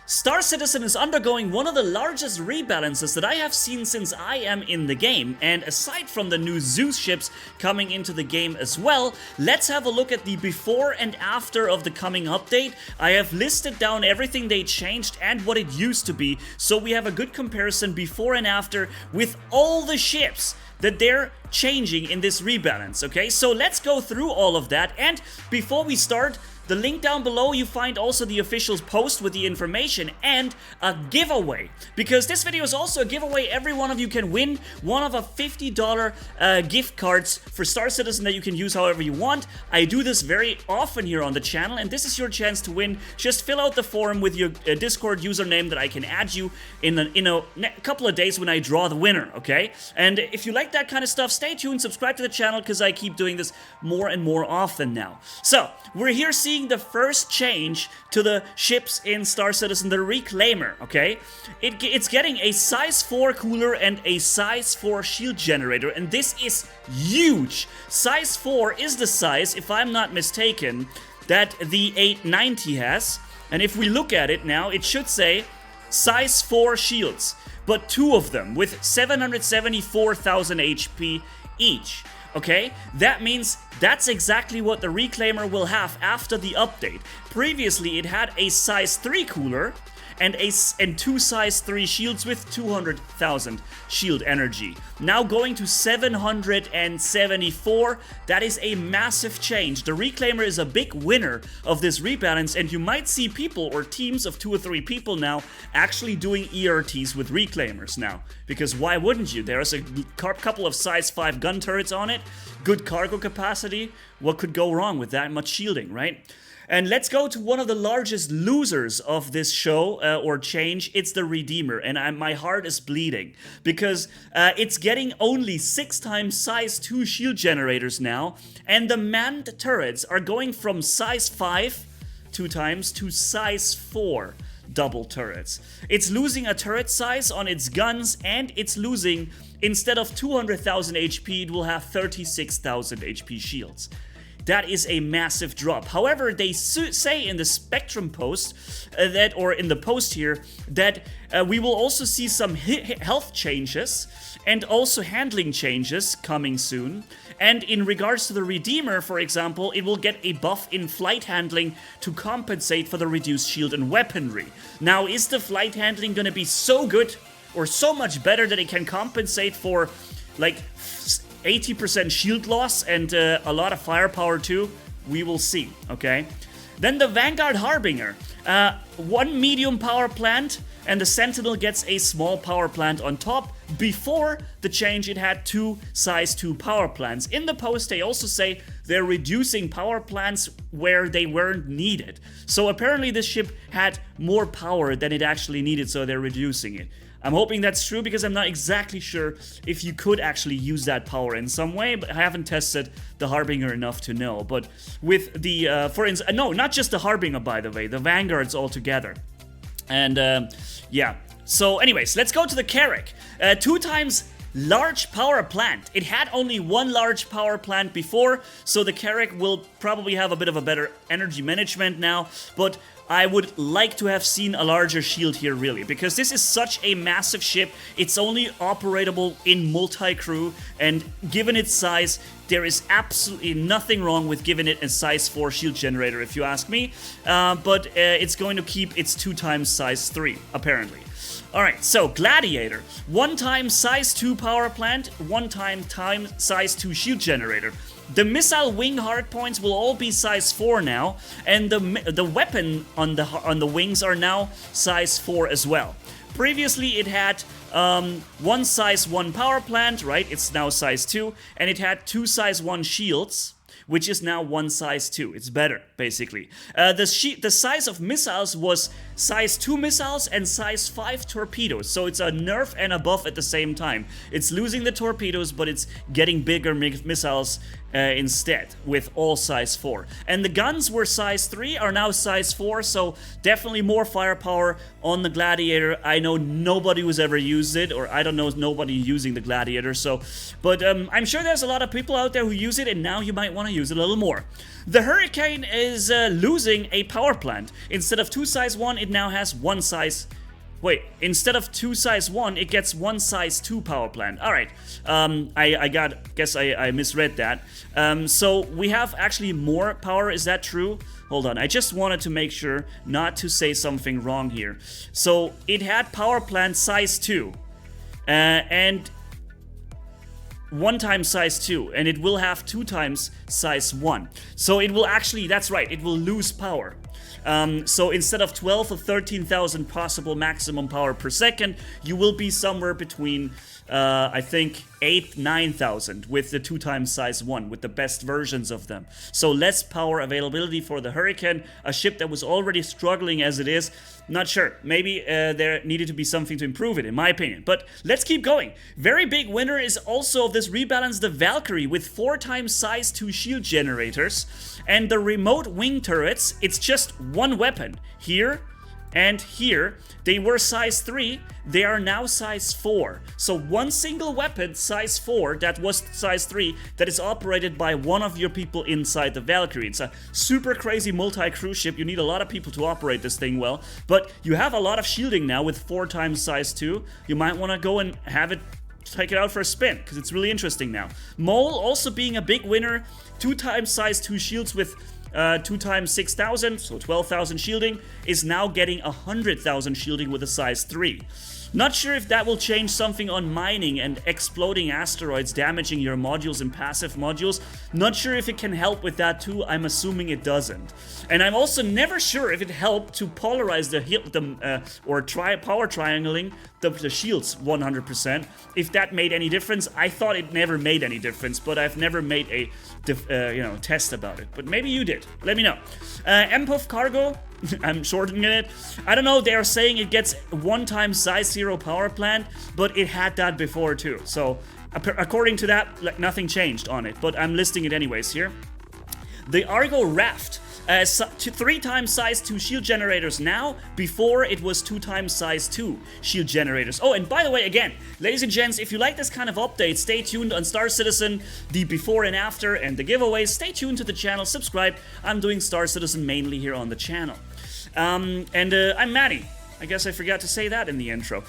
Star Citizen is undergoing one of the largest rebalances that I have seen since I am in the game, and aside from the new Zeus ships coming into the game as well, let's have a look at the before and after of the coming update. I have listed down everything they changed and what it used to be, so we have a good comparison before and after with all the ships that they're changing in this rebalance, okay? So let's go through all of that, and before we start, the link down below, you find also the official post with the information and a giveaway. Because this video is also a giveaway. Every one of you can win one of a $50 gift cards for Star Citizen that you can use however you want. I do this very often here on the channel, and this is your chance to win. Just fill out the form with your Discord username that I can add you in a couple of days when I draw the winner, okay? And if you like that kind of stuff, stay tuned, subscribe to the channel, because I keep doing this more and more often now. So, we're here seeing the first change to the ships in Star Citizen, the Reclaimer, okay? It's getting a size 4 cooler and a size 4 shield generator, and this is huge. Size 4 is the size, if I'm not mistaken, that the 890 has, and if we look at it now, it should say size 4 shields, but 2 of them with 774,000 HP each. Okay, that means that's exactly what the Reclaimer will have after the update. Previously, it had a size 3 cooler and 2 size 3 shields with 200,000 shield energy. Now going to 774, that is a massive change. The Reclaimer is a big winner of this rebalance, and you might see people or teams of 2 or 3 people now actually doing ERTs with Reclaimers now. Because why wouldn't you? There's a couple of size 5 gun turrets on it, good cargo capacity. What could go wrong with that much shielding, right? And let's go to one of the largest losers of this show or change. It's the Redeemer, and my heart is bleeding because it's getting only 6 times size 2 shield generators now, and the manned turrets are going from size 5 2 times to size 4 double turrets. It's losing a turret size on its guns, and it's losing, instead of 200,000 HP, it will have 36,000 HP shields. That is a massive drop. However, they say in the Spectrum post, or in the post here, that we will also see some health changes and also handling changes coming soon. And in regards to the Redeemer, for example, it will get a buff in flight handling to compensate for the reduced shield and weaponry. Now, is the flight handling going to be so good or so much better that it can compensate for, like, 80% shield loss and a lot of firepower too? We will see, okay? Then the Vanguard Harbinger. 1 medium power plant, and the Sentinel gets a small power plant on top. Before the change, it had 2 size 2 power plants. In the post, they also say they're reducing power plants where they weren't needed. So apparently this ship had more power than it actually needed, so they're reducing it. I'm hoping that's true because I'm not exactly sure if you could actually use that power in some way, but I haven't tested the Harbinger enough to know. But with the, for instance, no, not just the Harbinger, by the way, the Vanguards altogether. And yeah, so anyways, let's go to the Carrack. 2 times large power plant. It had only 1 large power plant before, so the Carrack will probably have a bit of a better energy management now, but I would like to have seen a larger shield here, really, because this is such a massive ship. It's only operatable in Multicrew, and given its size, there is absolutely nothing wrong with giving it a size 4 shield generator, if you ask me, but it's going to keep its 2 times size 3, apparently. Alright, so Gladiator. 1 time size 2 power plant, 1 time size 2 shield generator. The missile wing hardpoints will all be size 4 now, and the weapon on the wings are now size 4 as well. Previously, it had 1 size 1 power plant, right? It's now size 2, and it had 2 size 1 shields, which is now 1 size 2. It's better, basically. The size of missiles was size 2 missiles and size 5 torpedoes, so it's a nerf and a buff at the same time. It's losing the torpedoes, but it's getting bigger missiles instead, with all size 4. And the guns were size 3, are now size 4, so definitely more firepower on the Gladiator. I know nobody who's ever used it, or I don't know nobody using the Gladiator, so, but I'm sure there's a lot of people out there who use it, and now you might want to use it a little more. The Hurricane is losing a power plant. Instead of 2 size 1, it now has 1 size... Wait, instead of 2 size 1, it gets 1 size 2 power plant. Alright, guess I misread that. So we have actually more power, is that true? Hold on, I just wanted to make sure not to say something wrong here. So it had power plant size 2. And 1 times size 2, and it will have 2 times size 1. So it will actually, that's right, it will lose power. So instead of 12 or 13,000 possible maximum power per second, you will be somewhere between, I think, 9,000 with the 2 times size 1, with the best versions of them. So less power availability for the Hurricane, a ship that was already struggling as it is. Not sure. Maybe there needed to be something to improve it, in my opinion. But let's keep going. Very big winner is also of this rebalance, the Valkyrie, with 4 times size 2 shield generators. And the remote wing turrets, it's just 1 weapon. Here and here, they were size 3, they are now size 4. So 1 single weapon, size 4, that was size 3, that is operated by one of your people inside the Valkyrie. It's a super crazy multi-crew ship. You need a lot of people to operate this thing well, but you have a lot of shielding now with 4 times size 2. You might want to go and have it, take it out for a spin, because it's really interesting now. Mole also being a big winner, 2 times size 2 shields with 2 times 6,000, so 12,000 shielding, is now getting 100,000 shielding with a size 3. Not sure if that will change something on mining and exploding asteroids damaging your modules and passive modules. Not sure if it can help with that too. I'm assuming it doesn't. And I'm also never sure if it helped to polarize power triangling the shields 100%. If that made any difference. I thought it never made any difference, but I've never made a test about it. But maybe you did. Let me know. MPOF cargo. I'm shortening it. I don't know, they are saying it gets 1 times size 0 power plant, but it had that before too. So, according to that, like, nothing changed on it, but I'm listing it anyways here. The Argo Raft, 3 times size 2 shield generators now, before it was 2 times size 2 shield generators. Oh, and by the way, again, ladies and gents, if you like this kind of update, stay tuned on Star Citizen, the before and after, and the giveaways. Stay tuned to the channel, subscribe. I'm doing Star Citizen mainly here on the channel. I'm Manni. I guess I forgot to say that in the intro.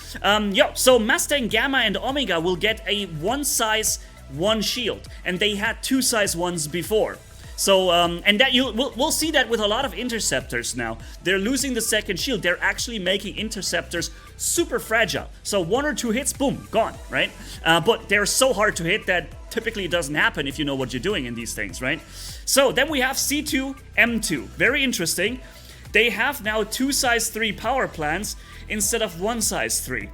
So Mustang, Gamma, and Omega will get a 1 size 1 shield, and they had 2 size 1s before. So, and that we'll see that with a lot of Interceptors now. They're losing the second shield. They're actually making Interceptors super fragile. So 1 or 2 hits, boom, gone, right? But they're so hard to hit that typically it doesn't happen if you know what you're doing in these things, right? So then we have C2, M2. Very interesting. They have now 2 size 3 power plants instead of 1 size 3.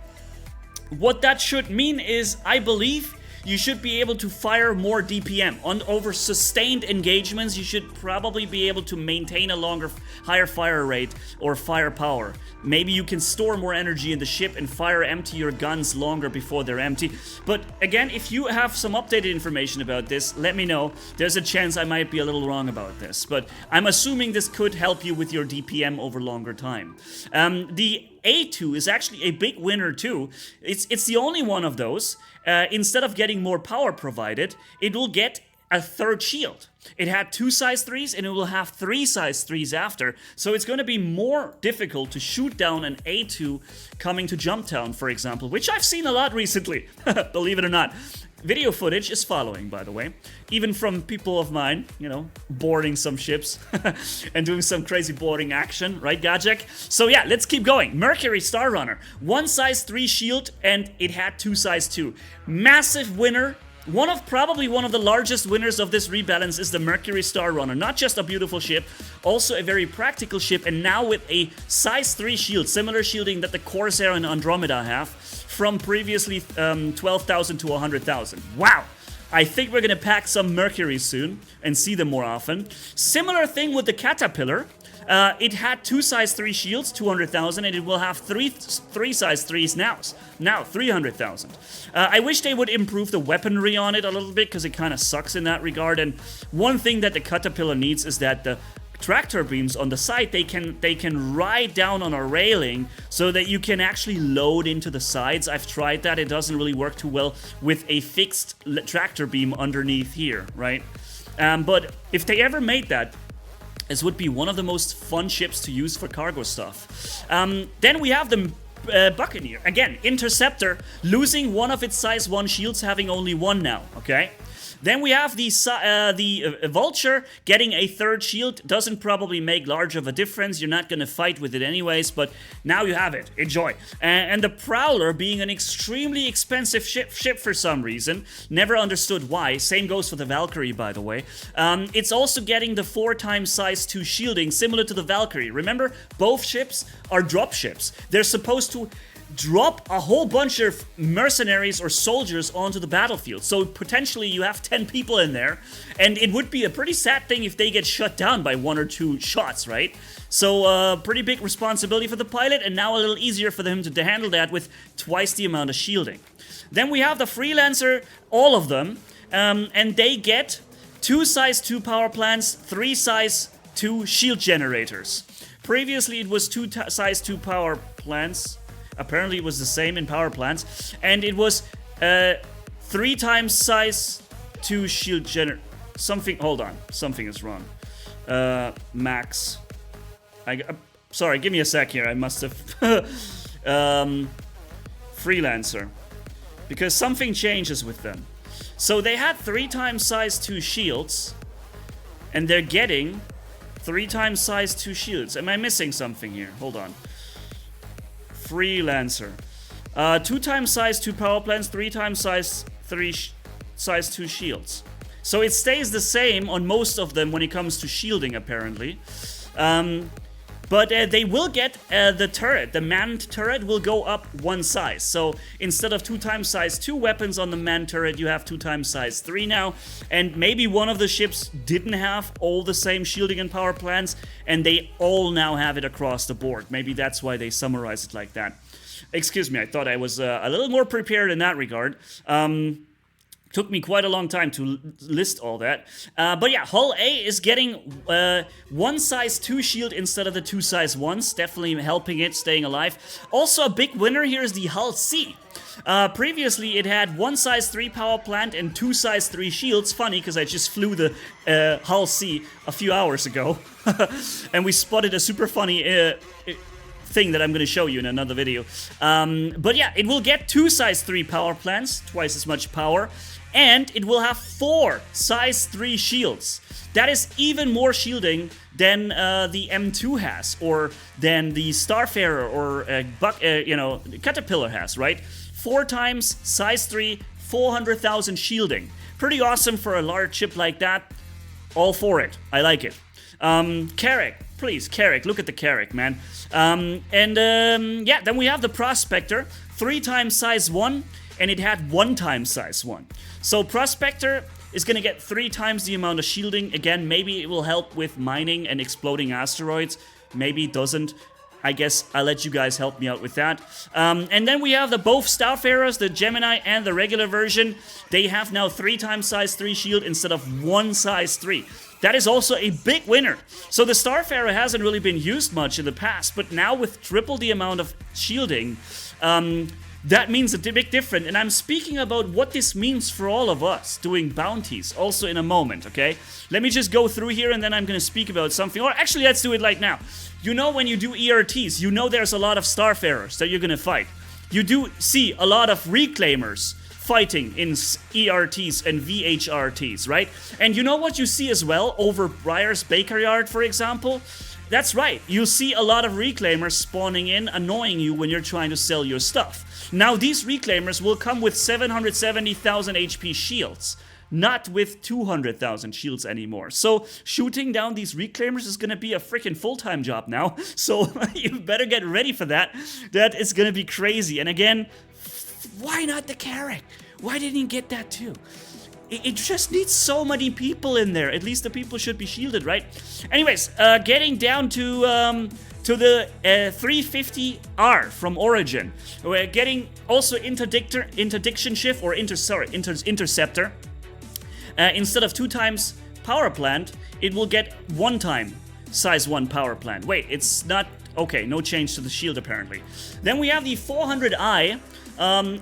What that should mean is, I believe, you should be able to fire more DPM. Over sustained engagements, you should probably be able to maintain a higher fire rate or firepower. Maybe you can store more energy in the ship and empty your guns longer before they're empty. But again, if you have some updated information about this, let me know. There's a chance I might be a little wrong about this, but I'm assuming this could help you with your DPM over longer time. The A2 is actually a big winner too. It's the only one of those. Instead of getting more power provided, it will get a 3rd shield. It had 2 size 3s and it will have 3 size 3s after, so it's going to be more difficult to shoot down an A2 coming to Jumptown, for example, which I've seen a lot recently, believe it or not. Video footage is following, by the way, even from people of mine, you know, boarding some ships and doing some crazy boarding action, right, Gajek? So yeah, let's keep going. Mercury Star Runner, 1 size 3 shield, and it had 2 size 2. Massive winner. Probably one of the largest winners of this rebalance is the Mercury Star Runner. Not just a beautiful ship, also a very practical ship, and now with a size 3 shield, similar shielding that the Corsair and Andromeda have, from previously 12,000 to 100,000. Wow! I think we're gonna pack some Mercury soon and see them more often. Similar thing with the Caterpillar. It had 2 size 3 shields, 200,000, and it will have 3 size 3s now 300,000. I wish they would improve the weaponry on it a little bit, because it kind of sucks in that regard. And one thing that the Caterpillar needs is that the tractor beams on the side, they can ride down on a railing so that you can actually load into the sides. I've tried that. It doesn't really work too well with a fixed tractor beam underneath here, right? But if they ever made that, this would be one of the most fun ships to use for cargo stuff. Then we have the Buccaneer. Again, Interceptor, losing one of its size 1 shields, having only one now, okay? Then we have the Vulture getting a 3rd shield. Doesn't probably make large of a difference. You're not going to fight with it anyways, but now you have it. Enjoy. And the Prowler being an extremely expensive ship for some reason. Never understood why. Same goes for the Valkyrie, by the way. It's also getting the 4 times size 2 shielding, similar to the Valkyrie. Remember, both ships are drop ships. They're supposed to drop a whole bunch of mercenaries or soldiers onto the battlefield. So potentially you have 10 people in there, and it would be a pretty sad thing if they get shut down by 1 or 2 shots, right? So pretty big responsibility for the pilot, and now a little easier for them to handle that with twice the amount of shielding. Then we have the Freelancer, all of them, and they get 2 size 2 power plants, 3 size 2 shield generators. Previously it was 2 size 2 power plants. Apparently it was the same in power plants, and it was 3 times size 2 shield something. Hold on, something is wrong. Max. Sorry, give me a sec here. I must have Freelancer, because something changes with them. So they had 3 times size 2 shields, and they're getting 3 times size 2 shields. Am I missing something here? Hold on. Freelancer. 2 times size 2 power plants, 3 times size 2 shields. So it stays the same on most of them when it comes to shielding, apparently. But they will get the turret. The manned turret will go up 1 size. So instead of 2 times size 2 weapons on the manned turret, you have 2 times size 3 now. And maybe one of the ships didn't have all the same shielding and power plants, and they all now have it across the board. Maybe that's why they summarize it like that. Excuse me, I thought I was a little more prepared in that regard. Took me quite a long time to list all that. But yeah, Hull A is getting 1 size 2 shield instead of the 2 size 1s. Definitely helping it, staying alive. Also a big winner here is the Hull C. Previously it had 1 size 3 power plant and 2 size 3 shields. Funny, because I just flew the Hull C a few hours ago. And we spotted a super funny thing that I'm going to show you in another video. But yeah, it will get 2 size 3 power plants, twice as much power. And it will have 4 size 3 shields. That is even more shielding than the M2 has, or than the Starfarer or Caterpillar has, right? 4 times size 3, 400,000 shielding. Pretty awesome for a large ship like that. All for it. I like it. Carrack. Please, Carrack. Look at the Carrack, man. Yeah, then we have the Prospector. 3 times size 1. And it had 1 time size 1. So Prospector is going to get 3 times the amount of shielding. Again, maybe it will help with mining and exploding asteroids. Maybe it doesn't. I guess I'll let you guys help me out with that. And then we have both Starfarers, the Gemini and the regular version. They have now 3 times size 3 shield instead of 1 size 3. That is also a big winner. So the Starfarer hasn't really been used much in the past, but now with triple the amount of shielding, that means a big difference, and I'm speaking about what this means for all of us doing bounties, also in a moment, okay? Let me just go through here, and then I'm gonna speak about something. Or actually, let's do it right now. You know, when you do ERTs, you know there's a lot of Starfarers that you're gonna fight. You do see a lot of Reclaimers fighting in ERTs and VHRTs, right? And you know what you see as well over Briar's Baker Yard, for example? That's right, you'll see a lot of Reclaimers spawning in, annoying you when you're trying to sell your stuff. Now, these Reclaimers will come with 770,000 HP shields, not with 200,000 shields anymore. So, shooting down these Reclaimers is gonna be a freaking full-time job now. So, you better get ready for that. That is gonna be crazy. And again, why not the Carrack? Why didn't you get that too? It just needs so many people in there. At least the people should be shielded, right? Anyways, getting down to the 350R from Origin. We're getting also interdiction shift, or interceptor. Instead of 2 times power plant, it will get 1 time size 1 power plant. Wait, it's not... Okay, no change to the shield apparently. Then we have the 400i.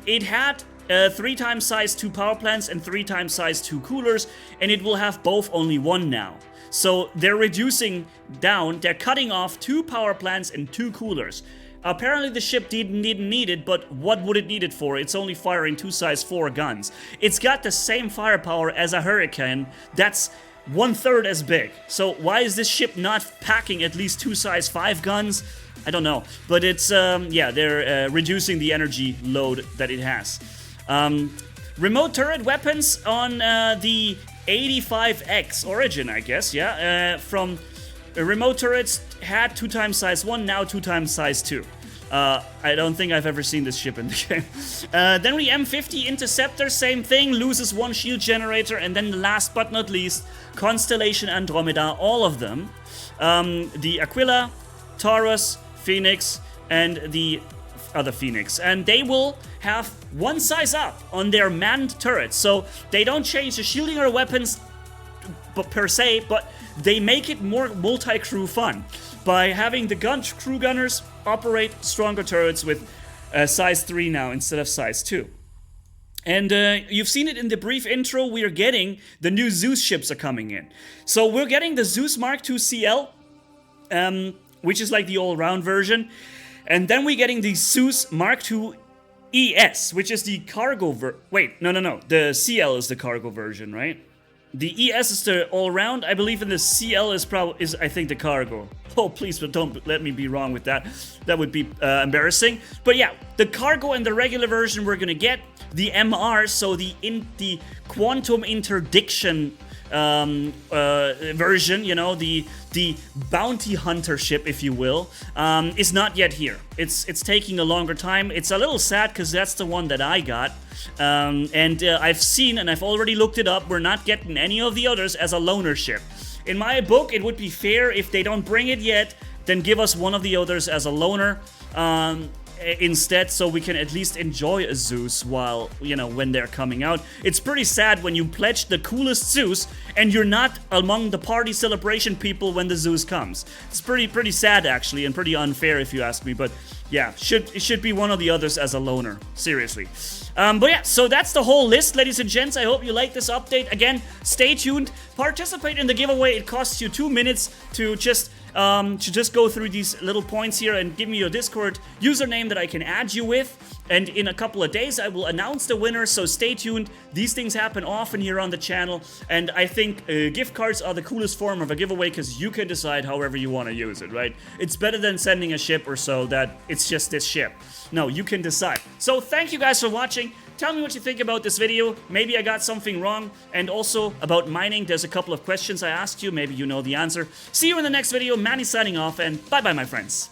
It had 3 times size 2 power plants and 3 times size 2 coolers, and it will have both only 1 now. So they're reducing down, they're cutting off 2 power plants and 2 coolers. Apparently the ship didn't need it, but what would it need it for? It's only firing 2 size 4 guns. It's got the same firepower as a Hurricane, that's 1/3 as big. So why is this ship not packing at least 2 size 5 guns? I don't know. But it's, yeah, they're reducing the energy load that it has. Remote turret weapons on the 85X Origin, I guess, yeah. From remote turrets had 2 times size 1, now 2 times size 2. I don't think I've ever seen this ship in the game. Then we M50 Interceptor, same thing, loses 1 shield generator, and then last but not least, Constellation Andromeda, all of them. The Aquila, Taurus, Phoenix, and the other Phoenix. And they will have 1 size up on their manned turrets. So they don't change the shielding or weapons per se, but they make it more multi-crew fun by having the crew gunners operate stronger turrets with size 3 now instead of size 2. And you've seen it in the brief intro, we are getting the new Zeus ships are coming in. So we're getting the Zeus Mark II CL, which is like the all-round version. And then we're getting the Zeus Mark II ES, which is the cargo wait, no. The CL is the cargo version, right? The ES is the all-round. I believe in the CL is I think the cargo. Oh, please, but don't let me be wrong with that. That would be embarrassing. But yeah, the cargo and the regular version we're gonna get. The MR, so the quantum interdiction version, you know, the bounty hunter ship, if you will, is not yet here. It's taking a longer time. It's a little sad because that's the one that I got. And I've seen, and I've already looked it up, we're not getting any of the others as a loaner ship. In my book, it would be fair if they don't bring it yet, then give us one of the others as a loaner instead, so we can at least enjoy a Zeus while, you know, when they're coming out. It's pretty sad when you pledge the coolest Zeus and you're not among the party celebration people when the Zeus comes. It's pretty sad actually, and pretty unfair if you ask me, but yeah, it should be one of the others as a loaner, seriously. But yeah, so that's the whole list, ladies and gents. I hope you like this update. Again, stay tuned, participate in the giveaway. It costs you 2 minutes to just go through these little points here and give me your Discord username that I can add you with. And in a couple of days, I will announce the winner, so stay tuned. These things happen often here on the channel, and I think gift cards are the coolest form of a giveaway because you can decide however you want to use it, right? It's better than sending a ship or so that it's just this ship. No, you can decide. So thank you guys for watching. Tell me what you think about this video. Maybe I got something wrong. And also about mining, there's a couple of questions I asked you. Maybe you know the answer. See you in the next video. Manni signing off, and bye-bye, my friends.